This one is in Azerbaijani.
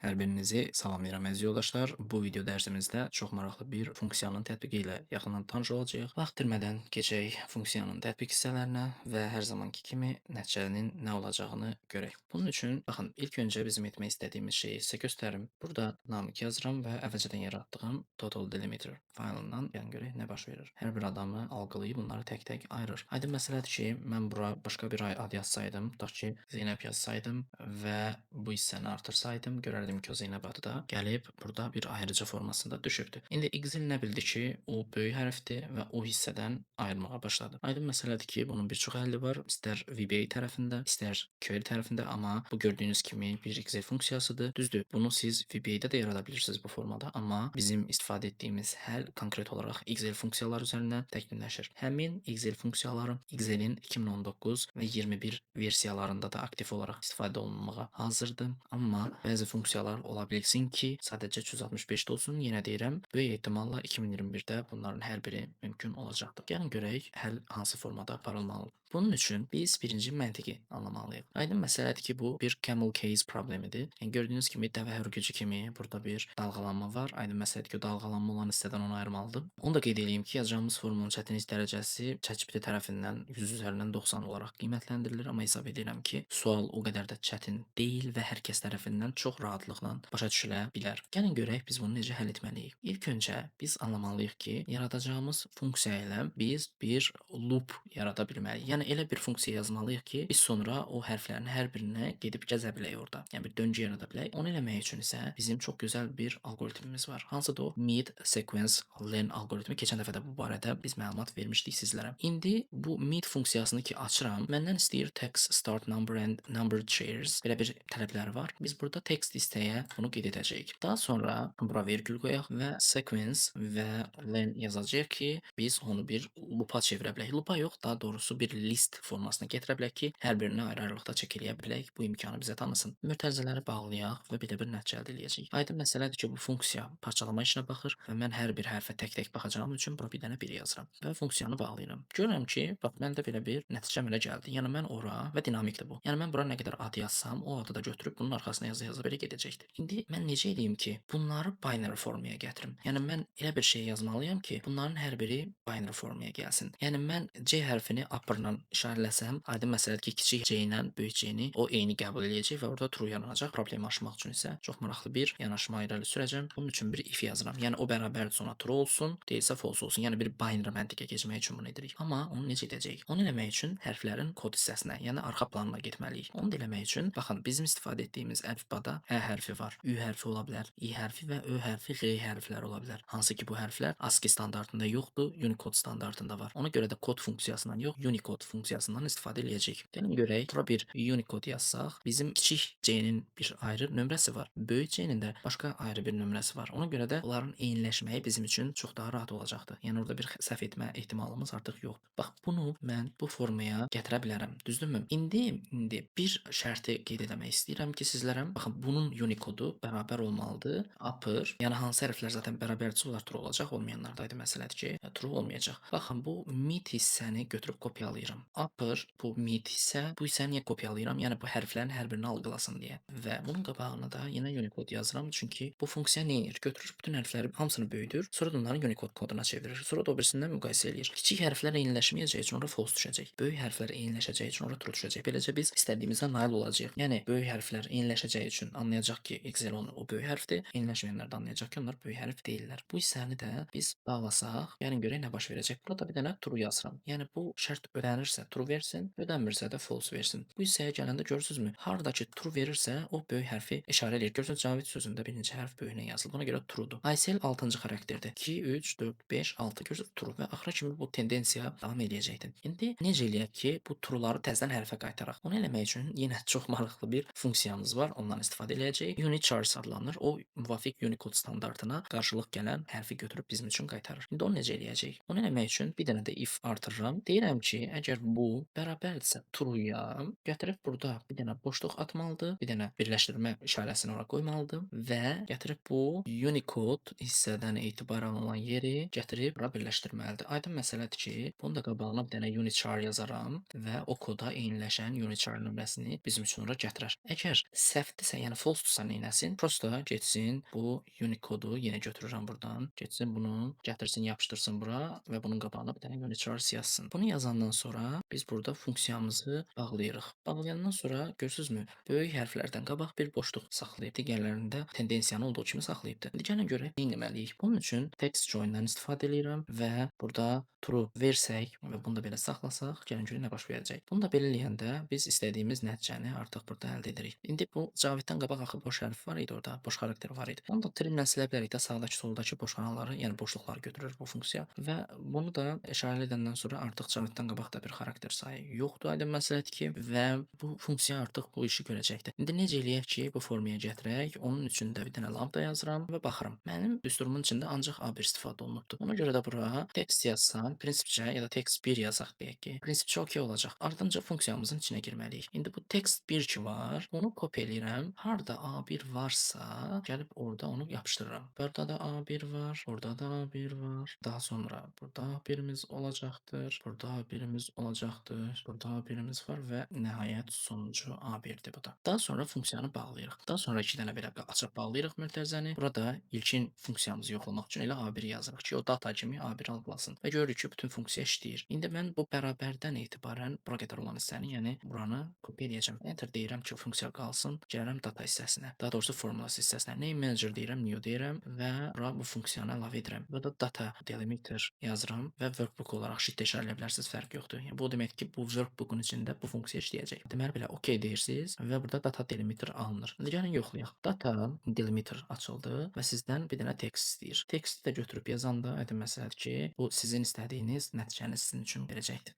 Hər birinizi salamlayıram əziz yoldaşlar. Bu video dərsimizdə çox maraqlı bir funksiyanın tətbiqi ilə yaxından tanış olacağıq. Vaxt itirmədən keçək funksiyanın tətbiq hissələrinə və hər zamanki kimi nəticənin nə olacağını görək. Bunun üçün baxın, ilk öncə bizim etmək istədiyimiz şeyi sizə göstərim. Burada dinamik yazıram və əvvəlcədən yaratdığım total delimiter faylından yəni görək nə baş verir. Hər bir adamı algılayıb bunları tək-tək ayırır. Aydın məsələdir ki, mən bura başqa bir ad yazsaydım, tutaq ki, Zeynəb yazsaydım və bu hissəni artırsaydım, görərdim ki, o Zeynəb adı da gəlib burada bir ayırıcı formasında düşübdür. İndi Excel nə bildi ki, o böyük hərfdir və o hissədən ayırmağa başladı. Aydın məsələdir ki, bunun bir çox həlli var. İstər VBA tərəfində, istər query tərəfində, amma bu gördüyünüz kimi bir Excel funksiyasıdır. Düzdür, bunu siz VBA-də də yarada bilirsiniz bu formada, amma bizim istifadə etdiyimiz həll konkret olaraq Excel funksiyaları üzərindən təkmilləşir. Həmin Excel funksiyaları Excelin 2019 və 21 versiyalarında da aktiv olaraq istifadə olunmağa hazırdır. Amma bəzi funksiyalar ola bilsin ki, sadəcə 365-də olsun. Yenə deyirəm, böyük ehtimalla 2021-də bunların hər biri mümkün olacaqdır. Gəlin görək həll hansı formada aparılmalıdır. Bunun üçün biz birinci məntiqi anlamalıyıq. Aydın məsələdir ki, bu bir camel case problemidir. Yəni gördüyünüz kimi dəvə hörgücü kimi burada bir dalğalanma var. Aydın məsələdir ki, o dalğalanma olan hissədən onu ayırmalıdır. Onu da qeyd edeyim ki, yazacağımız formunun çətinlik dərəcəsi ChatGPT tərəfindən 100 üzərindən 90 olaraq qiymətləndirilir, amma hesab edirəm ki, sual o qədər də çətin deyil və hər kəs tərəfindən çox rahatlıqla başa düşülə bilər. Gəlin görək biz bunu necə həll etməliyik. İlk öncə biz anlamalıyıq ki, yaradacağımız funksiya ilə biz bir loop yarada bilməliyik. Yəni elə bir funksiya yazmalıyıq ki, biz sonra o hərflərin hər birinə gedib gəzə bilək orada. Yəni bir döngü yarada bilək. Onu eləmək üçün isə bizim çox gözəl bir alqoritmimiz var. Hansıdır o? Mid sequence learn alqoritmi. Keçən dəfə də bu barədə biz məlumat vermişdik sizlərə. İndi bu mid funksiyasını ki açıram, məndən istəyir text start number and number chairs. Belə bir tələbləri var. Biz burada text istəyə bunu qeyd edəcəyik. Daha sonra bura vergül qoyaq və sequence və len yazacağıq ki, biz onu bir loopa çevirə bilək. Loopa yox, daha doğrusu bir list formasına gətirə bilək ki, hər birini ayrı-ayrılıqda çək eləyə bilək. Bu imkanı bizə tanısın. Mötərizələri bağlayaq və belə bir nəticə əldə edəcəyik. Aydın məsələdir ki, bu funksiya parçalama işinə baxır və mən hər bir hərfə tək-tək baxacağım üçün bura bir dənə 1 yazıram və funksiyanı bağlayıram. Görürəm ki, bax məndə belə bir nəticə mənə gəldi. Yəni mən ora və dinamikdir bu. Yəni mən bura nə qədər ad yazsam, o adı da götürüb bunun arxasına yaza-yaza belə gedəcəkdir. İndi mən necə edeyim ki, bunları binary formaya gətirim? Yəni mən elə bir şey yazmalıyam ki, bunların hər biri binary formaya gəlsin. Yəni mən C hərfini upperla işarələsəm, aydın məsələdir ki, kiçik C ilə böyük C-ni o eyni qəbul edəcək və orada true yaranacaq. Problemi aşmaq üçün isə çox maraqlı bir yanaşma irəli sürəcəm. Bunun üçün bir if yazıram. Yəni o bərabərdirsə ona true olsun, deyilsə false olsun. Yəni bir binary məntiqə keçmək üçün bunu edirik. Amma onu necə edəcəyik? Onu eləmək üçün hərflərin kod hissəsinə, yəni arxa planına getməliyik. Onu da eləmək üçün baxın, bizim istifadə etdiyimiz əlifbada Ə hərfi var, Ü hərfi ola bilər, İ hərfi və Ö hərfi, Ğ hərfləri ola bilər. Hansı ki bu hərflər ASCII standartında yoxdur, Unicode standartında var. Ona görə də kod funksiyasından yox, Unicode funksiyasından istifadə edəcəyik. Gəlin görək, bura bir Unicode yazsaq, bizim kiçik C-nin bir ayrı nömrəsi var, böyük C-nin də başqa ayrı bir nömrəsi var. Ona görə də onların eyniləşməyi bizim üçün çox daha rahat olacaqdır. Yəni orada bir səhv etmə ehtimalımız artıq yoxdur. Bax, bunu mən bu formaya gətirə bilərəm, düzdürmü? İndi bir şərti qeyd etmək istəyirəm ki, sizlərə baxın, bunun Unicode'u bərabər olmalıdır. Upper, yəni hansı hərflər zaten bərabərdirsə onlar true olacaq, olmayanlardaydı məsələdir ki, true olmayacaq. Baxın, bu mid hissəni götürüb kopyalayıram. Upper, bu mid hissə, bu hissəni niyə kopyalayıram? Yəni bu hərflərin hər birini algılasın deyə. Və bunun qabağına da yenə Unicode yazıram, çünki bu funksiya nə edir? Götürür bütün hərfləri hamısını böyüdür, sonra da onları Unicode koduna çevirir. Sonra da o birisindən müqayisə eləyir. Kiçik hərflər eyniləşməyəcəyi üçün ora false düşəcək. Böyük hərflər eyniləşəcəyi üçün ora true düşəcək. Beləcə biz istədiyimizə nail olacağıq. Yəni böyük hərflər eyniləşəcəyi üçün anlayacaq ki, Excel o böyük hərfdir. Eyniləşməyənlər də anlayacaq ki, onlar böyük hərf deyillər. Bu hissəni də biz bağlasaq, gəlin görək nə baş verəcək. Burada bir dənə true yazıram. Yəni bu şərt ödənirsə true versin, ödənmirsə də false versin. Bu hissəyə gələndə görürsünüzmü? Hardakı true verirsə, o böyük hərfi işarə edir. Görürsünüz, Cavid sözündə birinci hərf böyüklə yazılıb. Ona görə truedur. ICL 6-cı xarakterdir. 2, 3, 4, 5, 6. Görürsünüz true və axıra kimi bu tendensiya davam edəcəkdir. İndi necə eləyək ki, bu true'ları təzədən hərfə qaytaraq? Onu eləmək üçün yenə çox maraqlı bir funksiyamız var. Ondan istifadə edəcəyik. Unit chars adlanır. O müvafiq Unicode standartına qarşılıq gələn hərfi götürüb bizim üçün qaytarır. İndi onu necə eləyəcəyik? Onu eləmək üçün bir dənə də if artırıram. Deyirəm ki, əgər bu bərabərdirsə true-ya, gətirib burada bir dənə boşluq atmalıdır. Bir dənə birləşdirmə işarəsini ora qoymalıdır və gətirib bu Unicode hissədən etibarən olan yeri gətirib bura birləşdirməlidir. Aydın məsələdir ki, bunun da qabağına bir dənə unit char yazaram və o koda eyniləşən unit char nömrəsini bizim üçün ora gətirər. Əgər səhvdirsə, yəni false-dursa istəyirsə neynəsin? Prosta getsin bu Unicode'u yenə götürürəm burdan. Getsin bunu gətirsin, yapışdırsın bura və bunun qabağına bir dənə Unichars yazsın. Bunu yazandan sonra biz burada funksiyamızı bağlayırıq. Bağlayandan sonra görürsünüzmü? Böyük hərflərdən qabaq bir boşluq saxlayıb, digərlərində tendensiyanı olduğu kimi saxlayıbdır. İndi gəlin görək nə etməliyik. Bunun üçün text join-dan istifadə edirəm və burada true versək və bunu da belə saxlasaq, gəlin görək nə baş verəcək. Bunu da belə eləyəndə biz istədiyimiz nəticəni artıq burada əldə edirik. İndi bu Caviddən qabaq axı boş hərf var idi orada, boş xarakter var idi. Onu da trimlə silə bilərik də sağdakı, soldakı boşananları, yəni boşluqları götürür bu funksiya və bunu da işarə edəndən sonra artıq Caviddən qabaq da bir xarakter sayı yoxdur, aydın məsələdir ki, və bu funksiya artıq bu işi görəcəkdir. İndi necə eləyək ki, bu formaya gətirək? Onun üçün də bir dənə lambda yazıram və baxıram. Mənim düsturumun içində ancaq A1 istifadə olunubdur. Ona görə də bura text yazsam, prinsipcə ya da text 1 yazaq deyək ki, prinsipcə okey olacaq. Ardınca funksiyamızın içinə girməliyik. İndi bu text 1 ki var, onu kopya eləyirəm. Harda A1 varsa, gəlib orada onu yapışdırıram. Burada da A1 var, burada da A1 var. Daha sonra burada A1'imiz olacaqdır. Burada A1'imiz olacaqdır. Burada A1'imiz var və nəhayət sonuncu A1'dir bu da. Daha sonra funksiyanı bağlayırıq. Daha sonra 2 dənə belə açıb bağlayırıq mötərizəni. Burada ilkin funksiyamızı yoxlamaq üçün elə A1 yazırıq ki, o data kimi A1 algılasın və görürük ki, bütün funksiya işləyir. İndi mən bu bərabərdən etibarən bura qədər olan hissəni, yəni buranı kopya eləyəcəm. Enter deyirəm ki, funksiya qalsın. Gəlirəm data hissəsinə. Daha doğrusu formulası hissəsinə. Name manager deyirəm, new deyirəm və bura bu funksiyanı əlavə edirəm. Burada data delimiter yazıram və workbook olaraq sheet işarələyə bilərsiniz, fərq yoxdur. Yəni bu demək ki, bu workbookun içində bu funksiya işləyəcək. Deməli belə OK deyirsiniz və burada data delimiter alınır. İndi gəlin yoxlayaq. Data delimiter açıldı və sizdən bir dənə text istəyir. Texti də götürüb yazanda aydın məsələdir ki, bu sizin istədiyiniz nəticəni sizin üçün verəcəkdir.